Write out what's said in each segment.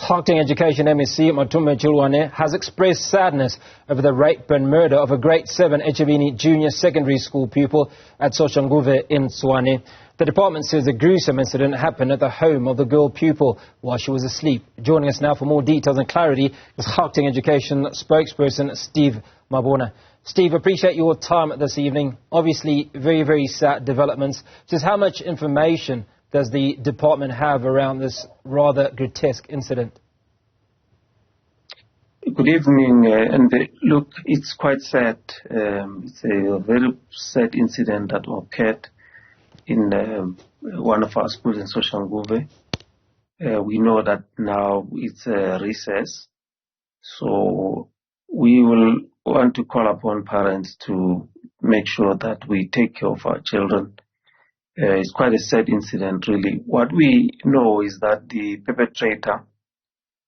Gauteng Education MEC Matome Chiloane has expressed sadness over the rape and murder of a grade 7 Echibini Junior Secondary School pupil at Soshanguve in Tshwane. The department says the gruesome incident happened at the home of the girl pupil while she was asleep. Joining us now for more details and clarity is Gauteng Education spokesperson Steve Mabona. Steve, appreciate your time this evening. Obviously, very, very sad developments. Just how much information does the department have around this rather grotesque incident? Good evening, look, it's quite sad. It's a very sad incident that occurred in one of our schools in Soshanguve. We know that now it's a recess, so we will want to call upon parents to make sure that we take care of our children. It's quite a sad incident, really. What we know is that the perpetrator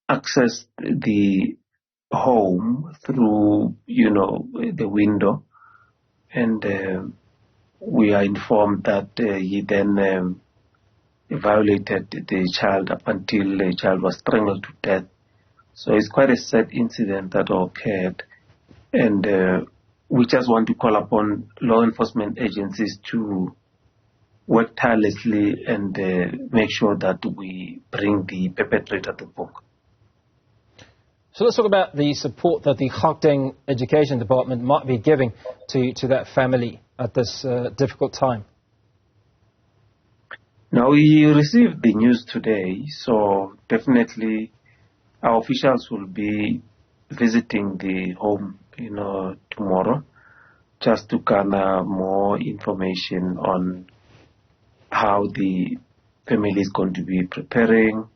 accessed the home through, the window, and we are informed that he then violated the child up until the child was strangled to death. So it's quite a sad incident that occurred, and we just want to call upon law enforcement agencies to work tirelessly and make sure that we bring the perpetrator to book. So let's talk about the support that the Gauteng Education Department might be giving to that family at this difficult time. Now, we received the news today, so definitely our officials will be visiting the home, tomorrow, just to garner more information on how the family is going to be preparing.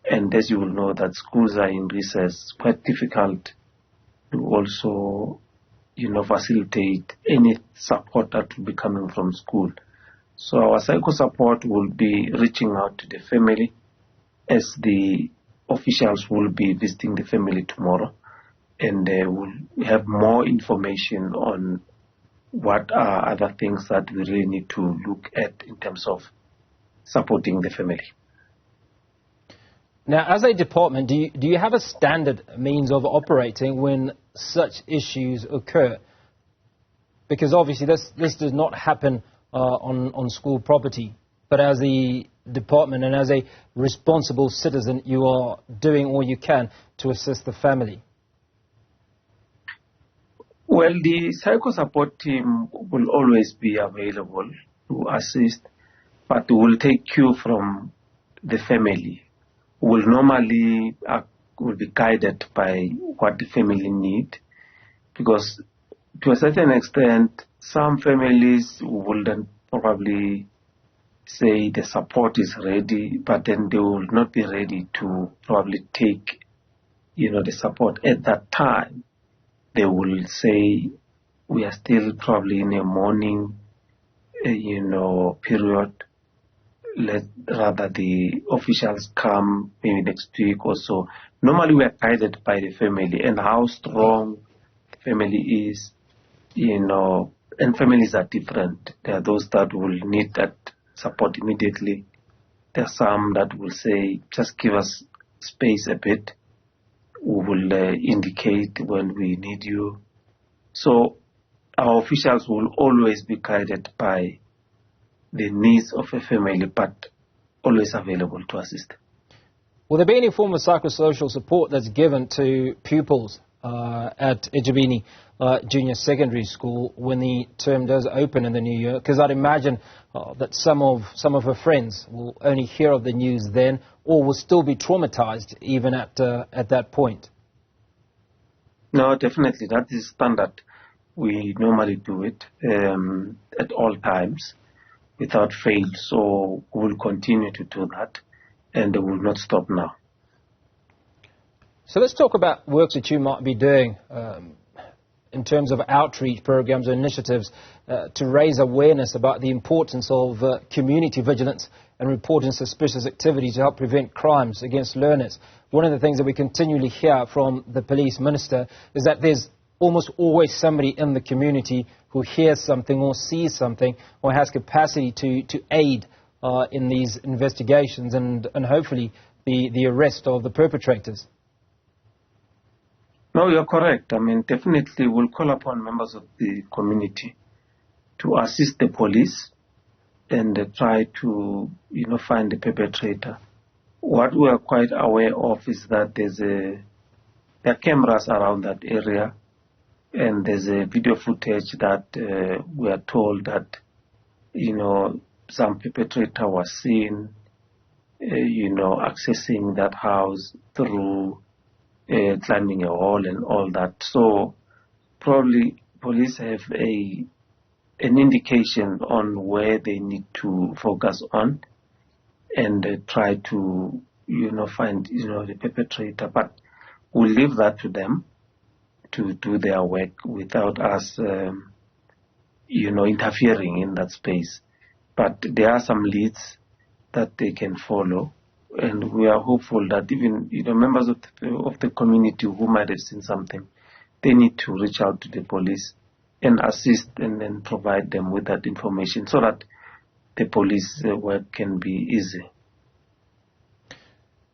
And as you will know, that schools are in recess, quite difficult to also, facilitate any support that will be coming from school. So our psycho support will be reaching out to the family as the officials will be visiting the family tomorrow, and they will have more information on what are other things that we really need to look at in terms of supporting the family. Now, as a department, do you have a standard means of operating when such issues occur? Because obviously this does not happen on school property, but as a department and as a responsible citizen, you are doing all you can to assist the family. Well, the psycho support team will always be available to assist, but will take cue from the family. Will normally will be guided by what the family need, because to a certain extent, some families wouldn't probably say the support is ready, but then they will not be ready to probably take, the support at that time. They will say, we are still probably in a mourning, period. Let rather the officials come maybe next week or so. Normally we are guided by the family and how strong the family is, and families are different. There are those that will need that support immediately. There are some that will say, just give us space a bit. We will indicate when we need you. So our officials will always be guided by the needs of a family, but always available to assist. Will there be any form of psychosocial support that's given to pupils at Echibini Junior Secondary School when the term does open in the new year? Because I'd imagine that some of her friends will only hear of the news then, or will still be traumatized even at that point. No, definitely. That is standard. We normally do it at all times without fail. So we will continue to do that, and we will not stop now. So let's talk about works that you might be doing in terms of outreach programs or initiatives to raise awareness about the importance of community vigilance and reporting suspicious activity to help prevent crimes against learners. One of the things that we continually hear from the police minister is that there's almost always somebody in the community who hears something or sees something or has capacity to aid in these investigations and hopefully the arrest of the perpetrators? No, you're correct. I mean, definitely we'll call upon members of the community to assist the police and try to, find the perpetrator. What we are quite aware of is that there are cameras around that area, and there's a video footage that we are told that, some perpetrator was seen, accessing that house through climbing a wall and all that. So probably police have an indication on where they need to focus on and try to, find, the perpetrator. But we'll leave that to them to do their work without us, interfering in that space. But there are some leads that they can follow, and we are hopeful that even members of the community who might have seen something, they need to reach out to the police and assist and then provide them with that information so that the police work can be easy.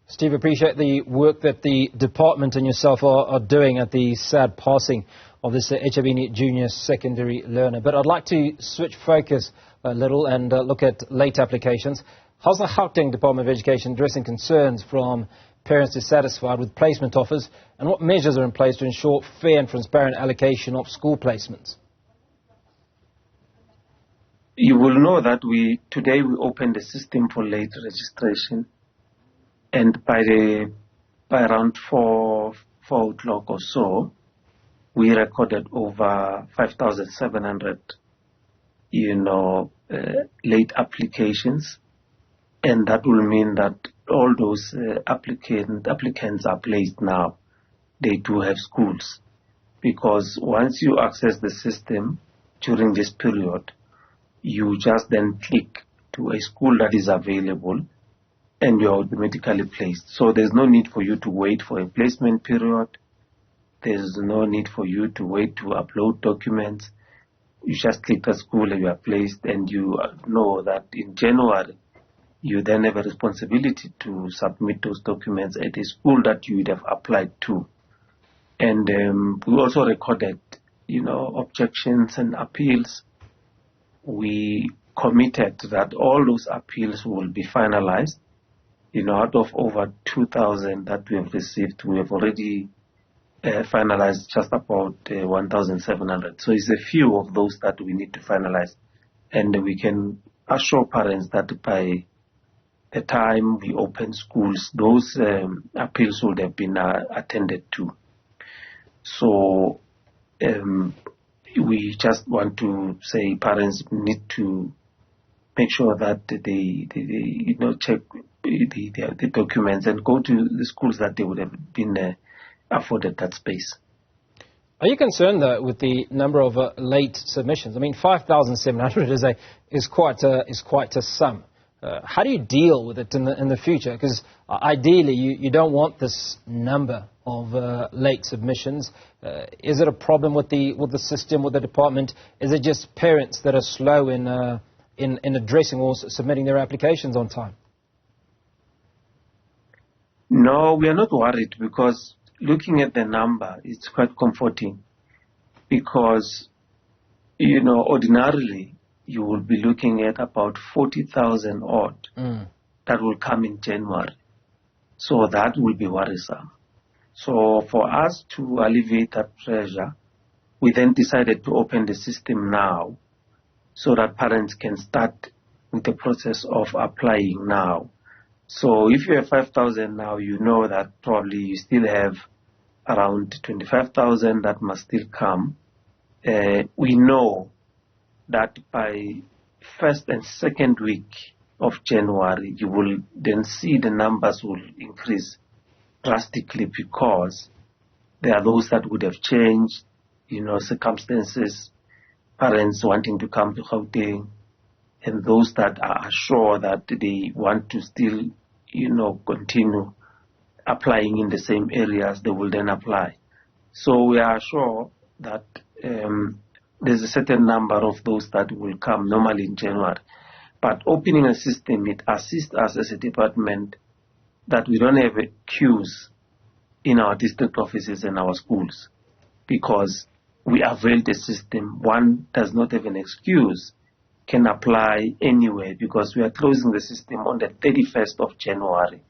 Steve, appreciate the work that the department and yourself are doing at the sad passing of this Echibini Junior Secondary learner. But I'd like to switch focus a little and look at late applications. How's the Gauteng Department of Education addressing concerns from parents dissatisfied with placement offers, and what measures are in place to ensure fair and transparent allocation of school placements? You will know that today we opened the system for late registration, and by around 4 o'clock or so, we recorded over 5,700, late applications. And that will mean that all those applicants are placed now. They do have schools. Because once you access the system during this period, you just then click to a school that is available and you're automatically placed. So there's no need for you to wait for a placement period. There's no need for you to wait to upload documents. You just click the school and you are placed, and you know that in January, you then have a responsibility to submit those documents at a school that you would have applied to. And we also recorded, objections and appeals. We committed that all those appeals will be finalized. Out of over 2,000 that we have received, we have already finalized just about 1,700. So it's a few of those that we need to finalize. And we can assure parents that by the time we open schools, those appeals would have been attended to. So we just want to say parents need to make sure that they check the documents and go to the schools that they would have been afforded that space. Are you concerned, though, with the number of late submissions? I mean, 5,700 is quite a sum. How do you deal with it in the future? Because ideally, you don't want this number of late submissions. Is it a problem with the system, with the department? Is it just parents that are slow in addressing or submitting their applications on time? No, we are not worried, because looking at the number, it's quite comforting. Because, ordinarily, you will be looking at about 40,000 odd that will come in January. So that will be worrisome. So for us to alleviate that pressure, we then decided to open the system now so that parents can start with the process of applying now. So if you have 5,000 now, you know that probably you still have around 25,000 that must still come. We know that by first and second week of January, you will then see the numbers will increase drastically, because there are those that would have changed, circumstances, parents wanting to come to Gauteng, and those that are sure that they want to still, continue applying in the same areas, they will then apply. So we are sure that there's a certain number of those that will come normally in January. But opening a system, it assists us as a department that we don't have queues in our district offices and our schools, because we avail the system. One does not have an excuse, can apply anywhere, because we are closing the system on the 31st of January.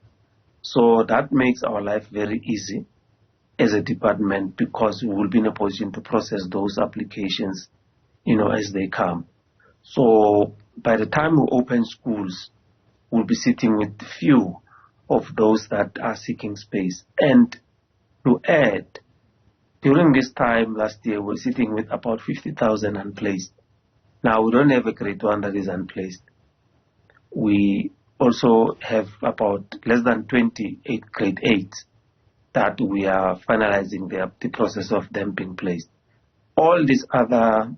So that makes our life very easy as a department, because we will be in a position to process those applications, as they come. So by the time we open schools, we'll be sitting with few of those that are seeking space. And to add, during this time last year, we're sitting with about 50,000 unplaced. Now, we don't have a grade 1 that is unplaced. We also have about less than 28 grade 8 that we are finalizing the process of them being placed. All these other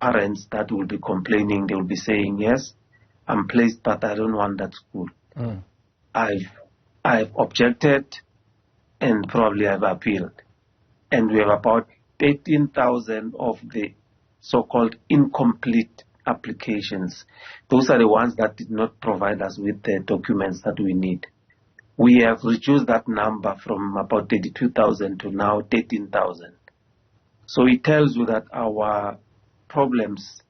parents that will be complaining, they will be saying, yes, I'm placed, but I don't want that school. I've objected, and probably I've appealed. And we have about 13,000 of the so-called incomplete applications. Those are the ones that did not provide us with the documents that we need. We have reduced that number from about 32,000 to now 13,000. So it tells you that our problems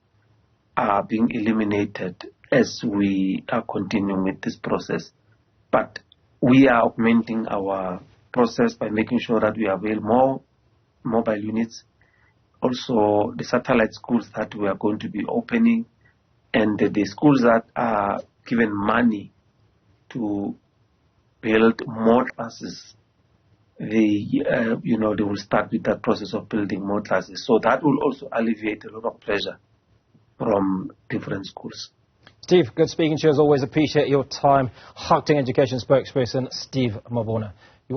are being eliminated as we are continuing with this process. But we are augmenting our process by making sure that we avail more mobile units, also the satellite schools that we are going to be opening, and the schools that are given money to build more classes. They will start with that process of building more classes. So that will also alleviate a lot of pressure from different schools. Steve, good speaking to you as always. Appreciate your time. Gauteng Education spokesperson Steve Mabona.